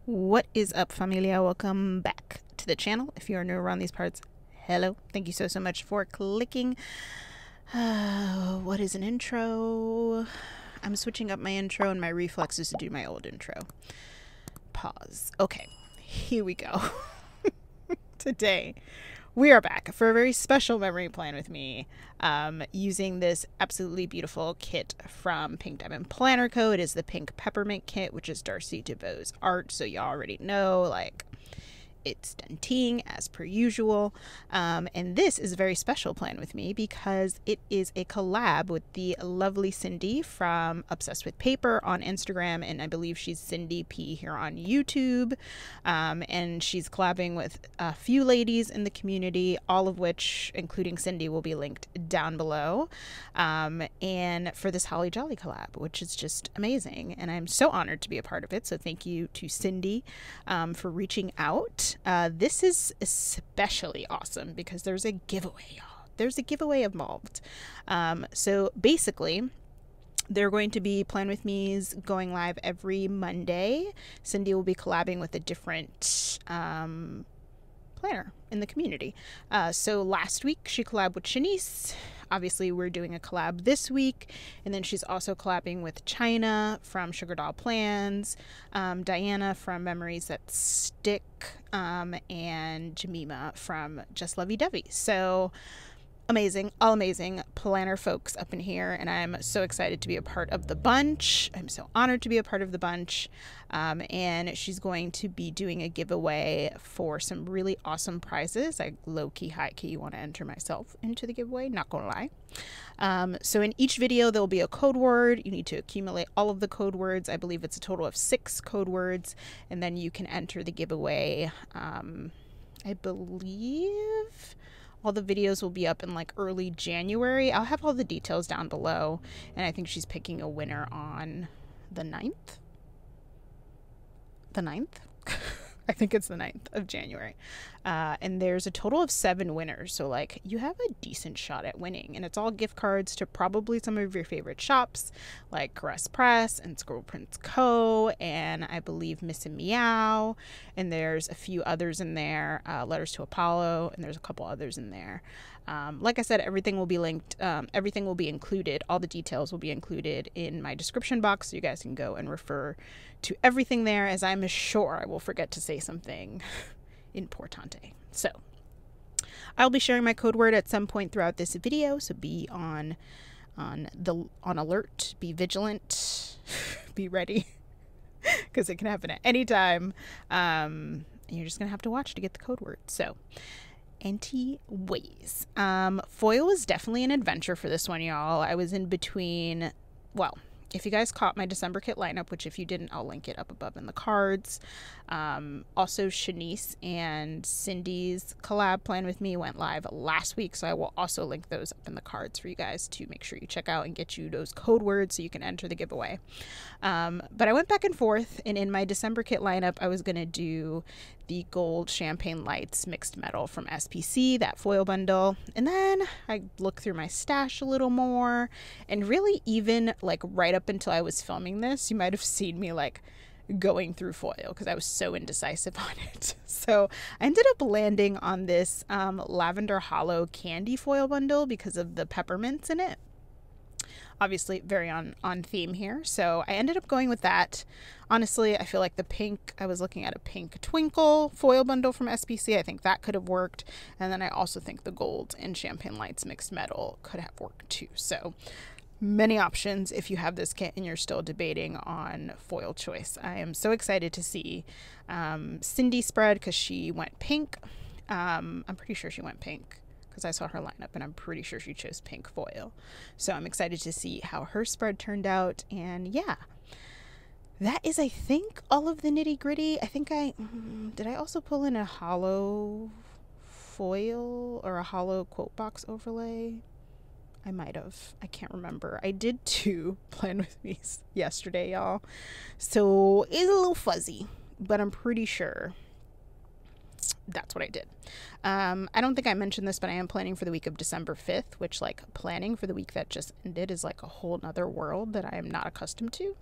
What is up, familia? Welcome back to the channel. If you are new around these parts, hello. Thank you so much for clicking. What is an intro? I'm switching up my intro and my reflex is to do my old intro. Pause. Okay, here we go. Today we are back for a very special memory plan with me, using this absolutely beautiful kit from Pink Peppermint Planner Co. It is the Pink Peppermint kit, which is Darcy DeVoe's art, so y'all already know, like, it's stunting as per usual. And this is a very special plan with me because it is a collab with the lovely Cindy from Obsessed with Paper on Instagram, and I believe she's Cindy P here on YouTube. And she's collabing with a few ladies in the community, all of which, including Cindy, will be linked down below. And for this Holly Jolly collab, which is just amazing, and I'm so honored to be a part of it. So thank you to Cindy for reaching out. This is especially awesome because there's a giveaway, y'all. There's a giveaway involved. So basically, they're going to be Plan With Me's going live every Monday. Cindy will be collabing with a different planner in the community. So last week she collabed with Shanice. Obviously we're doing a collab this week, and then she's also collabing with China from Sugar Doll Plans, Diana from Memories That Stick, and Jemima from Just Lovey Dovey. So amazing, all amazing planner folks up in here, and I'm so excited to be a part of the bunch. I'm so honored to be a part of the bunch. And she's going to be doing a giveaway for some really awesome prizes. I low-key, high-key want to enter myself into the giveaway, not gonna lie. So in each video there'll be a code word. You need to accumulate all of the code words. I believe it's a total of 6 code words, and then you can enter the giveaway. I believe all the videos will be up in like early January. I'll have all the details down below, and I think she's picking a winner on the 9th. The 9th? I think it's the 9th of January. And there's a total of 7 winners. So like you have a decent shot at winning, and it's all gift cards to probably some of your favorite shops like Caress Press and Scribble Prints Co. and I believe Miss and Meow. And there's a few others in there, Letters to Apollo, and there's a couple others in there. Like I said, everything will be linked, everything will be included, all the details will be included in my description box, so you guys can go and refer to everything there, as I'm sure I will forget to say something importante. So I'll be sharing my code word at some point throughout this video, so be on alert, be vigilant, be ready, because it can happen at any time. And you're just gonna have to watch to get the code word. So anyways, foil was definitely an adventure for this one, y'all. I was in between, well, if you guys caught my December kit lineup, which if you didn't, I'll link it up above in the cards. Also, Shanice and Cindy's collab Plan With Me went live last week, so I will also link those up in the cards for you guys to make sure you check out and get you those code words so you can enter the giveaway. But I went back and forth, and in my December kit lineup, I was going to do the gold Champagne Lights mixed metal from SPC, that foil bundle. And then I looked through my stash a little more, and really even like right up until I was filming this, you might have seen me like going through foil because I was so indecisive on it. So I ended up landing on this lavender holo candy foil bundle because of the peppermints in it. Obviously very on theme here, so I ended up going with that. Honestly, I feel like the pink, I was looking at a pink twinkle foil bundle from SPC. I think that could have worked, and then I also think the gold and Champagne Lights mixed metal could have worked too. So many options if you have this kit and you're still debating on foil choice. I am so excited to see Cindy spread because she went pink. I'm pretty sure she went pink because I saw her lineup, and I'm pretty sure she chose pink foil. So I'm excited to see how her spread turned out. And yeah, that is, I think, all of the nitty gritty. I think did I also pull in a holo foil or a holo quote box overlay? I might have. I can't remember. I did 2 Plan With Me yesterday, y'all. So it's a little fuzzy, but I'm pretty sure that's what I did. I don't think I mentioned this, but I am planning for the week of December 5th, which, like, planning for the week that just ended is like a whole nother world that I am not accustomed to.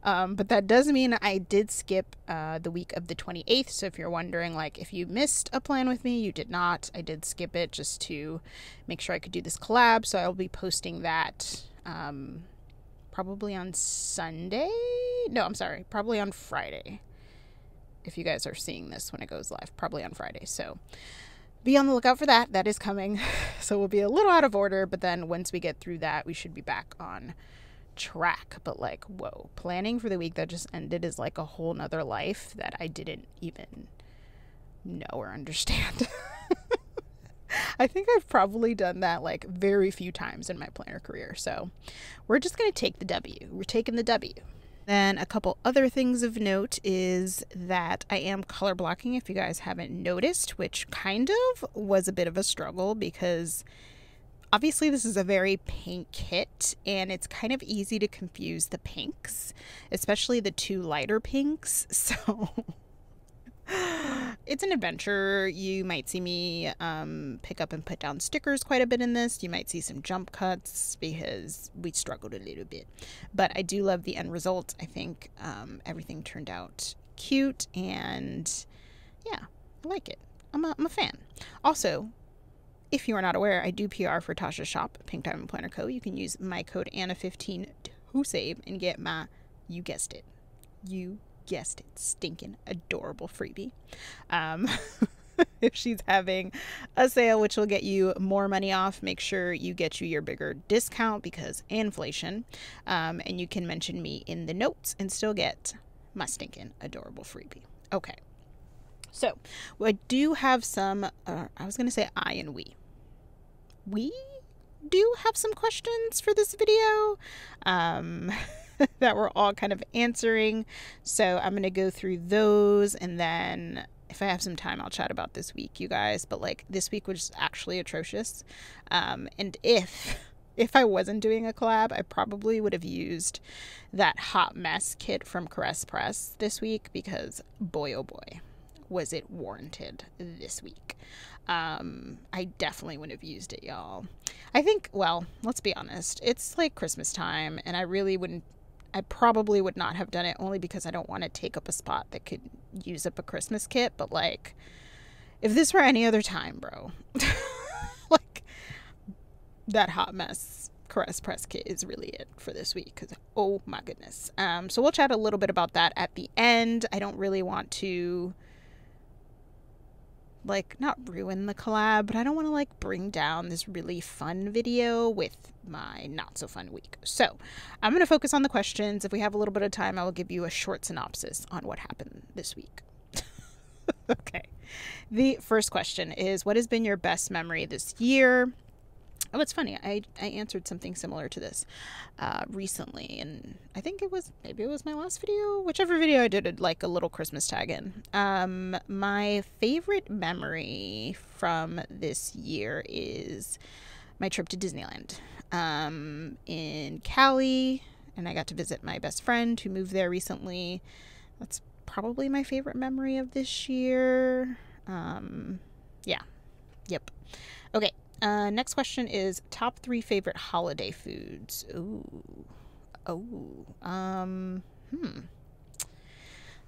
But that does mean I did skip the week of the 28th. So if you're wondering, like, if you missed a plan with me, you did not. I did skip it just to make sure I could do this collab. So I'll be posting that probably on Sunday. No, I'm sorry, probably on Friday. If you guys are seeing this when it goes live, probably on Friday. So be on the lookout for that. That is coming. So we'll be a little out of order, but then once we get through that, we should be back on track. But like, whoa, planning for the week that just ended is like a whole nother life that I didn't even know or understand. I think I've probably done that like very few times in my planner career. So we're just going to take the W. We're taking the W. Then a couple other things of note is that I am color blocking, if you guys haven't noticed, which kind of was a bit of a struggle because obviously this is a very pink kit and it's kind of easy to confuse the pinks, especially the two lighter pinks. So it's an adventure. You might see me pick up and put down stickers quite a bit in this. You might see some jump cuts because we struggled a little bit. But I do love the end result. I think everything turned out cute and yeah, I like it. I'm a fan. Also, if you are not aware, I do PR for Tasha's shop, Pink Peppermint Planner Co. You can use my code Anna15 to save and get my, you guessed it, stinking adorable freebie. If she's having a sale, which will get you more money off, make sure you get you your bigger discount because inflation. And you can mention me in the notes and still get my stinking adorable freebie. Okay. So I do have some, I was going to say I and we do have some questions for this video. That we're all kind of answering. So I'm going to go through those and then if I have some time, I'll chat about this week, you guys. But like this week was actually atrocious. And if I wasn't doing a collab, I probably would have used that hot mess kit from Caress Press this week because boy, oh boy, was it warranted this week. I definitely wouldn't have used it, y'all. I think, well, let's be honest. It's like Christmas time and I probably would not have done it only because I don't want to take up a spot that could use up a Christmas kit. But like, if this were any other time, bro, like that hot mess Caress Press kit is really it for this week. Cause oh my goodness. So we'll chat a little bit about that at the end. I don't really want to like not ruin the collab, but I don't want to like bring down this really fun video with my not so fun week. So I'm going to focus on the questions. If we have a little bit of time, I will give you a short synopsis on what happened this week. Okay. The first question is, what has been your best memory this year? Oh, it's funny. I answered something similar to this recently, and I think maybe it was my last video, whichever video I did like a little Christmas tag in. My favorite memory from this year is my trip to Disneyland in Cali, and I got to visit my best friend who moved there recently. That's probably my favorite memory of this year. Yeah. Yep. Okay. Next question is top 3 favorite holiday foods.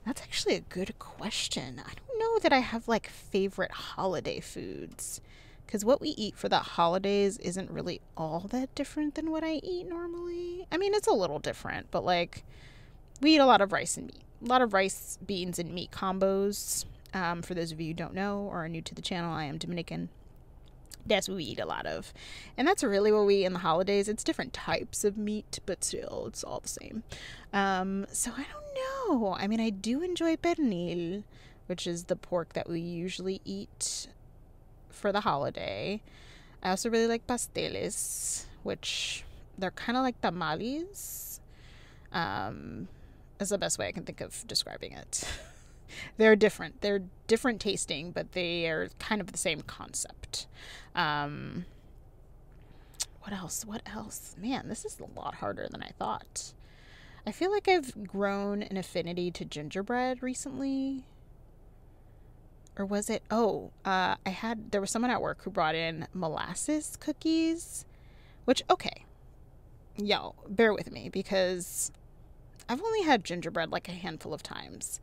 That's actually a good question. I don't know that I have like favorite holiday foods because what we eat for the holidays isn't really all that different than what I eat normally. I mean, it's a little different, but like we eat a lot of rice and meat, a lot of rice, beans, and meat combos. For those of you who don't know or are new to the channel, I am Dominican. That's what we eat a lot of. And that's really what we eat in the holidays. It's different types of meat, but still, it's all the same. So I don't know. I mean, I do enjoy pernil, which is the pork that we usually eat for the holiday. I also really like pasteles, which they're kind of like tamales. That's the best way I can think of describing it. They're different. They're different tasting, but they are kind of the same concept. What else? What else? Man, this is a lot harder than I thought. I feel like I've grown an affinity to gingerbread recently. Or was it, oh, there was someone at work who brought in molasses cookies, which, okay, y'all, bear with me because I've only had gingerbread like a handful of times.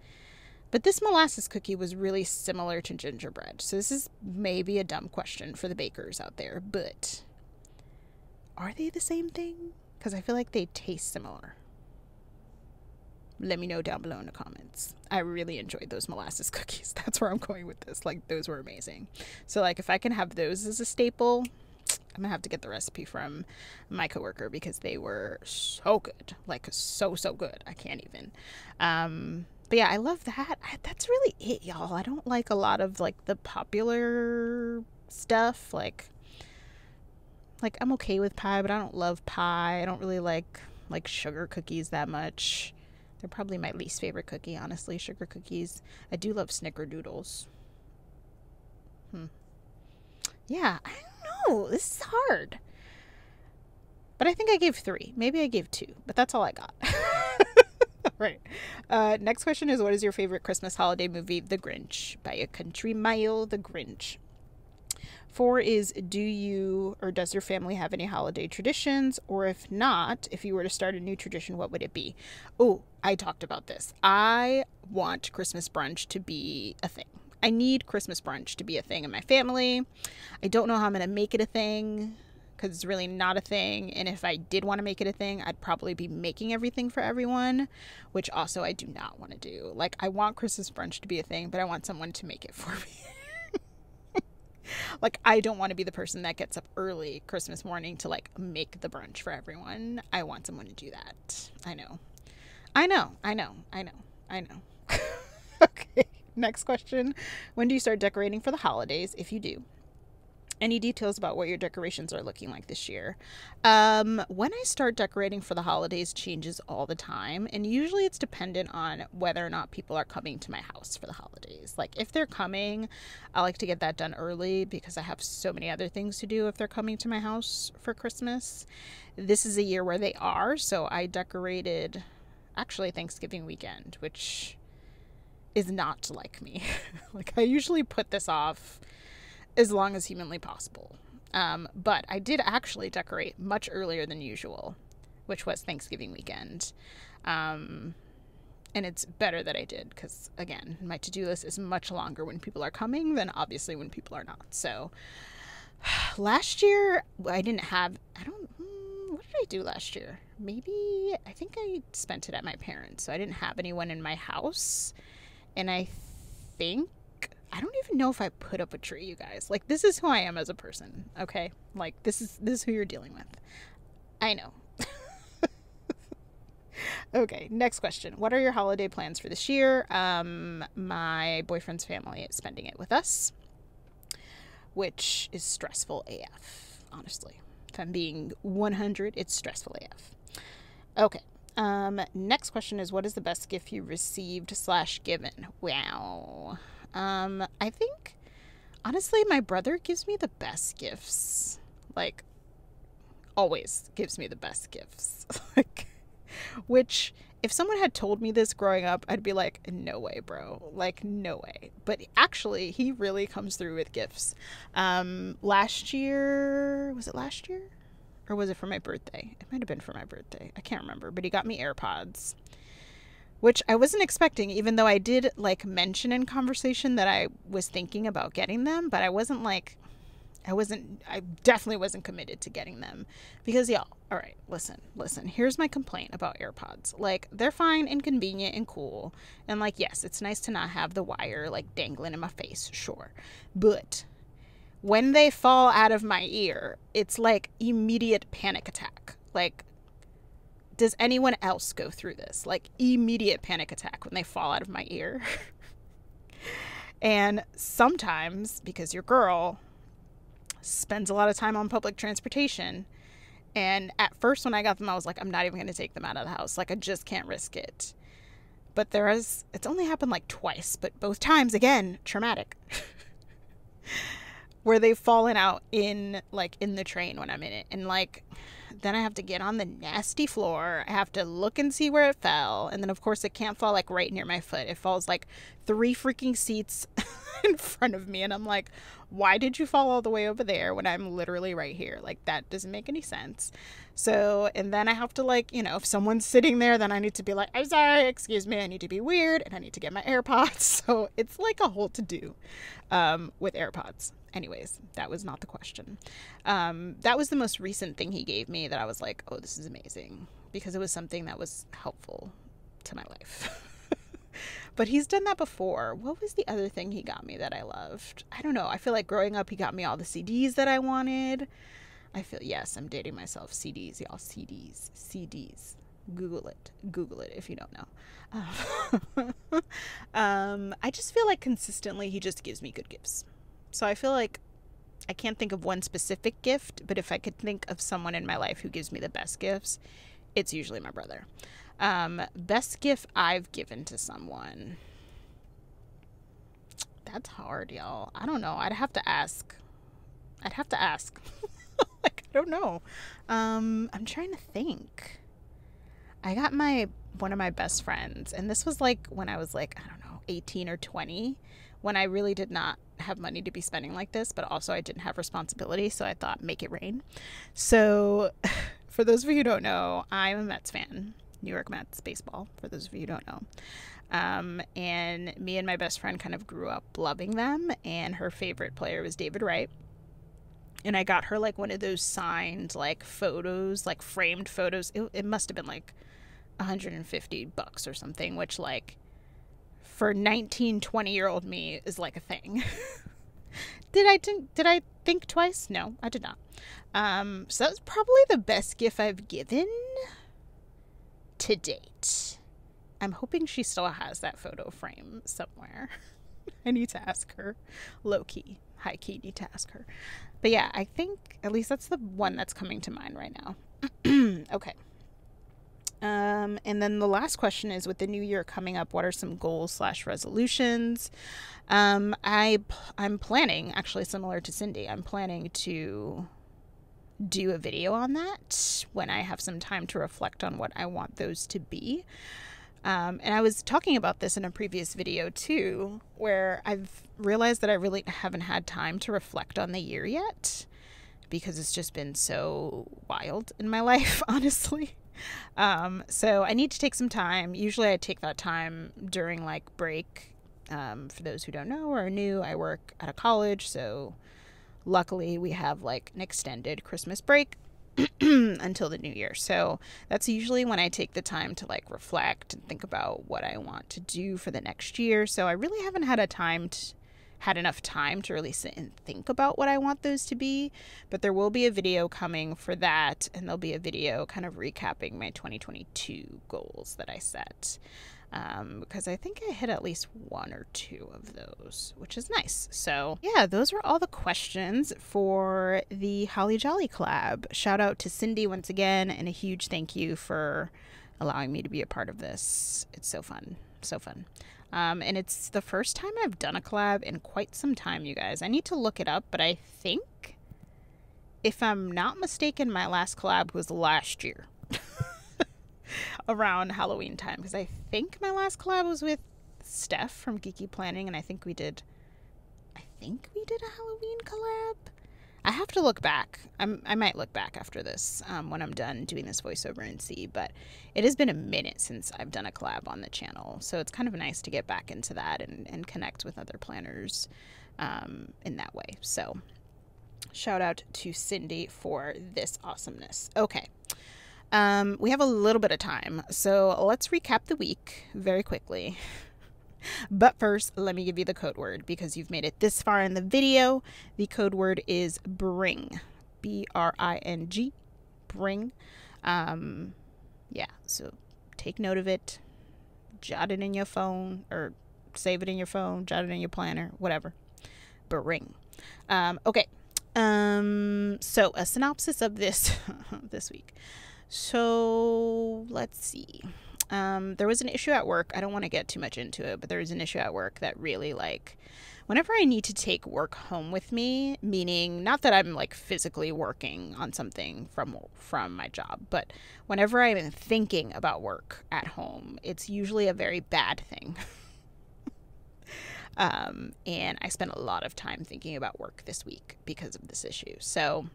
But this molasses cookie was really similar to gingerbread. So this is maybe a dumb question for the bakers out there, but are they the same thing? Because I feel like they taste similar. Let me know down below in the comments. I really enjoyed those molasses cookies. That's where I'm going with this. Like, those were amazing. So, like, if I can have those as a staple, I'm gonna have to get the recipe from my coworker because they were so good. Like, so good. I can't even. But yeah, I love that. That's really it, y'all. I don't like a lot of, like, the popular stuff. Like I'm okay with pie, but I don't love pie. I don't really like sugar cookies that much. They're probably my least favorite cookie, honestly, sugar cookies. I do love snickerdoodles. Yeah, I don't know. This is hard. But I think I gave 3. Maybe I gave 2, but that's all I got. Right. Next question is, what is your favorite Christmas holiday movie? The Grinch. By a country mile, The Grinch. 4 is, do you or does your family have any holiday traditions? Or if not, if you were to start a new tradition, what would it be? Oh, I talked about this. I want Christmas brunch to be a thing. I need Christmas brunch to be a thing in my family. I don't know how I'm going to make it a thing because it's really not a thing. And if I did want to make it a thing, I'd probably be making everything for everyone, which also I do not want to do. Like, I want Christmas brunch to be a thing, but I want someone to make it for me. Like, I don't want to be the person that gets up early Christmas morning to, like, make the brunch for everyone. I want someone to do that. I know. Okay, next question. When do you start decorating for the holidays, if you do? Any details about what your decorations are looking like this year? When I start decorating for the holidays changes all the time, and usually it's dependent on whether or not people are coming to my house for the holidays. Like, if they're coming, I like to get that done early because I have so many other things to do if they're coming to my house for Christmas. This is a year where they are, so I decorated actually Thanksgiving weekend, which is not like me. Like, I usually put this off as long as humanly possible. But I did actually decorate much earlier than usual, which was Thanksgiving weekend. And it's better that I did because, again, my to-do list is much longer when people are coming than obviously when people are not. So last year I didn't have, what did I do last year? Maybe, I think I spent it at my parents'. So I didn't have anyone in my house. And I don't even know if I put up a tree, you guys. Like, this is who I am as a person, okay? Like, this is who you're dealing with. I know. Okay, next question. What are your holiday plans for this year? My boyfriend's family is spending it with us, which is stressful AF, honestly. If I'm being 100, it's stressful AF. Okay. Next question is, what is the best gift you received / given? Wow. I think, honestly, my brother gives me the best gifts. Like, always gives me the best gifts. Like, which, if someone had told me this growing up, I'd be like, no way, bro. Like, no way. But actually, he really comes through with gifts. Last year, was it last year? Or was it for my birthday? It might have been for my birthday. I can't remember. But he got me AirPods, which I wasn't expecting, even though I did, like, mention in conversation that I was thinking about getting them. But I definitely wasn't committed to getting them. Because, y'all, all right, listen. Here's my complaint about AirPods. Like, they're fine and convenient and cool. And, like, yes, it's nice to not have the wire, like, dangling in my face, sure. But when they fall out of my ear, it's like immediate panic attack. Like, does anyone else go through this? Like, immediate panic attack when they fall out of my ear. And sometimes, because your girl spends a lot of time on public transportation, and at first when I got them, I was like, I'm not even going to take them out of the house. Like, I just can't risk it. But it's only happened like twice, but both times, again, traumatic. Where they've fallen out in the train when I'm in it. And, like, then I have to get on the nasty floor. I have to look and see where it fell. And then, of course, it can't fall, like, right near my foot. It falls, like, 3 freaking seats in front of me. And I'm like, why did you fall all the way over there when I'm literally right here? Like, that doesn't make any sense. So, and then I have to, like, you know, if someone's sitting there, then I need to be like, I'm sorry, excuse me, I need to be weird, and I need to get my AirPods. So it's like a whole to-do with AirPods. Anyways, that was not the question. That was the most recent thing he gave me that I was like, oh, this is amazing, because it was something that was helpful to my life. But he's done that before. What was the other thing he got me that I loved? I don't know. I feel like growing up, he got me all the CDs that I wanted. Yes, I'm dating myself. CDs, y'all. CDs. Google it if you don't know. I just feel like consistently he just gives me good gifts. So I feel like I can't think of one specific gift, but if I could think of someone in my life who gives me the best gifts, it's usually my brother. Best gift I've given to someone. That's hard, y'all. I don't know. I'd have to ask. Like, I don't know. I'm trying to think. I got one of my best friends, and this was like when I was like, I don't know, 18 or 20, when I really did not have money to be spending like this, but also I didn't have responsibility, so I thought, make it rain. So for those of you who don't know, I'm a Mets fan. New York Mets baseball, for those of you who don't know. And me and my best friend kind of grew up loving them, and her favorite player was David Wright. And I got her like one of those signed like photos, like framed photos. It must have been like $150 or something, which like for 19, 20-year-old me is like a thing. Did I think twice? No, I did not. So that was probably the best gift I've given to date. I'm hoping she still has that photo frame somewhere. I need to ask her. Low key, high key, need to ask her. But yeah, I think at least that's the one that's coming to mind right now. Okay. And then the last question is, with the new year coming up, what are some goals / resolutions? I'm planning, actually similar to Cindy, I'm planning to do a video on that when I have some time to reflect on what I want those to be. And I was talking about this in a previous video too, where I've realized that I really haven't had time to reflect on the year yet, because it's just been so wild in my life, honestly. So I need to take some time. Usually I take that time during like break. For those who don't know or are new, I work at a college, so luckily we have like an extended Christmas break until the new year. So that's usually when I take the time to like reflect and think about what I want to do for the next year. So I really haven't had enough time to really sit and think about what I want those to be, but there will be a video coming for that, and there'll be a video kind of recapping my 2022 goals that I set. Because I think I hit at least 1 or 2 of those, which is nice. So yeah, those are all the questions for the Holly Jolly collab. Shout out to Cindy once again, and a huge thank you for allowing me to be a part of this. It's so fun. So fun. And it's the first time I've done a collab in quite some time, you guys. I need to look it up, but I think, if I'm not mistaken, my last collab was last year. Around Halloween time, because I think my last collab was with Steph from Geeky Planning, and I think we did a Halloween collab. I have to look back. I might look back after this when I'm done doing this voiceover and see, but it has been a minute since I've done a collab on the channel, so it's kind of nice to get back into that and connect with other planners in that way. So shout out to Cindy for this awesomeness. Okay. We have a little bit of time, so let's recap the week very quickly. But first, let me give you the code word, because you've made it this far in the video. The code word is BRING. B-R-I-N-G. Bring. Yeah, so take note of it. Jot it in your phone, or save it in your phone, jot it in your planner, whatever. BRING. Okay. So a synopsis of this this week. So let's see. There was an issue at work. I don't want to get too much into it, but there was an issue at work that really, like, whenever I need to take work home with me, meaning not that I'm like physically working on something from my job, but whenever I'm thinking about work at home, it's usually a very bad thing. And I spent a lot of time thinking about work this week because of this issue. So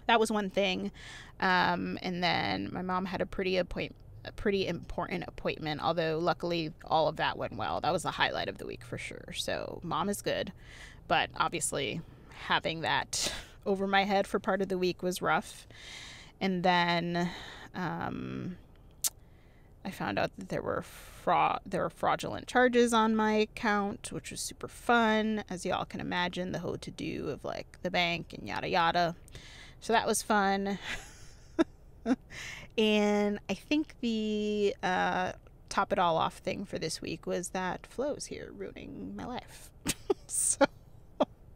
that was one thing. And then my mom had a pretty important appointment, although luckily all of that went well. That was the highlight of the week for sure. So mom is good, but obviously having that over my head for part of the week was rough. And then I found out that there were fraudulent charges on my account, which was super fun. As y'all can imagine, the whole to-do of like the bank and yada yada. So that was fun. And I think the top it all off thing for this week was that Flo's here ruining my life. So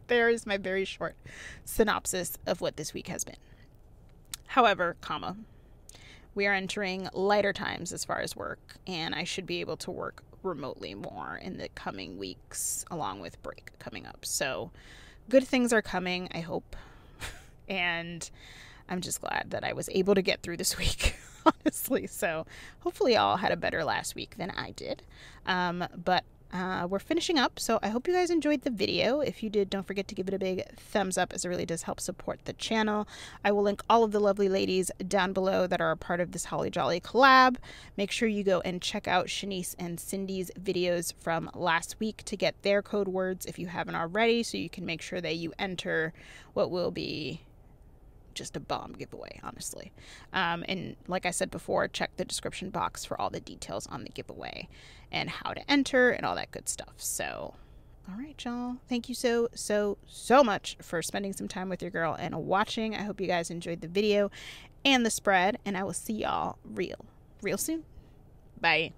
there is my very short synopsis of what this week has been. However, we are entering lighter times as far as work, and I should be able to work remotely more in the coming weeks, along with break coming up. So good things are coming, I hope. And I'm just glad that I was able to get through this week, honestly. So hopefully y'all had a better last week than I did. But we're finishing up, so I hope you guys enjoyed the video. If you did, don't forget to give it a big thumbs up, as it really does help support the channel. I will link all of the lovely ladies down below that are a part of this Holly Jolly collab. Make sure you go and check out Shanice and Cindy's videos from last week to get their code words if you haven't already, so you can make sure that you enter what will be just a bomb giveaway, honestly. And like I said before, check the description box for all the details on the giveaway and how to enter and all that good stuff. So all right, y'all, thank you so much for spending some time with your girl and watching. I hope you guys enjoyed the video and the spread, and I will see y'all real soon. Bye.